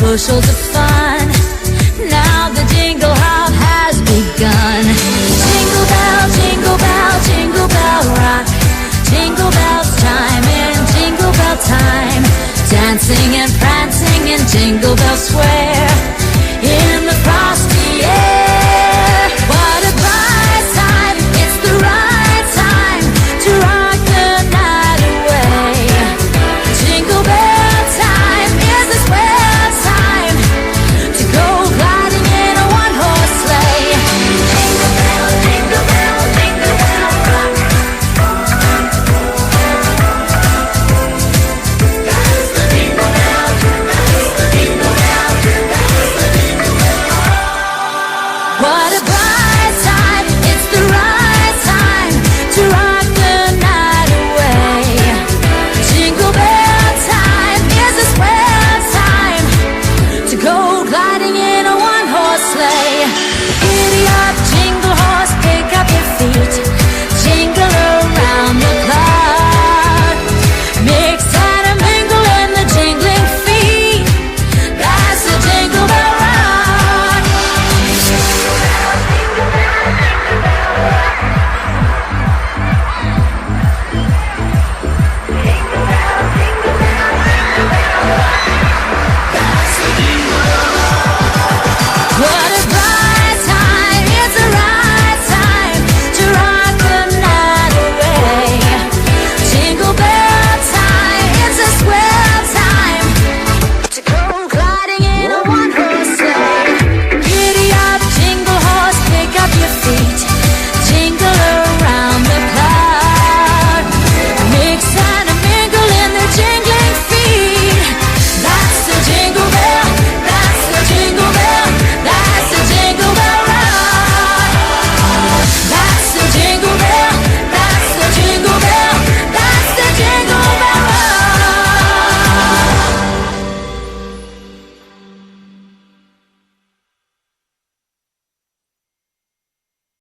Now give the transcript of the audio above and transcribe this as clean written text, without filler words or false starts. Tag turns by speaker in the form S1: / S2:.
S1: bushels of fun. Now the jingle hop has begun. Jingle bell rock. Jingle bells chime in jingle bell time. Dancing and prancing in Jingle Bell Sway.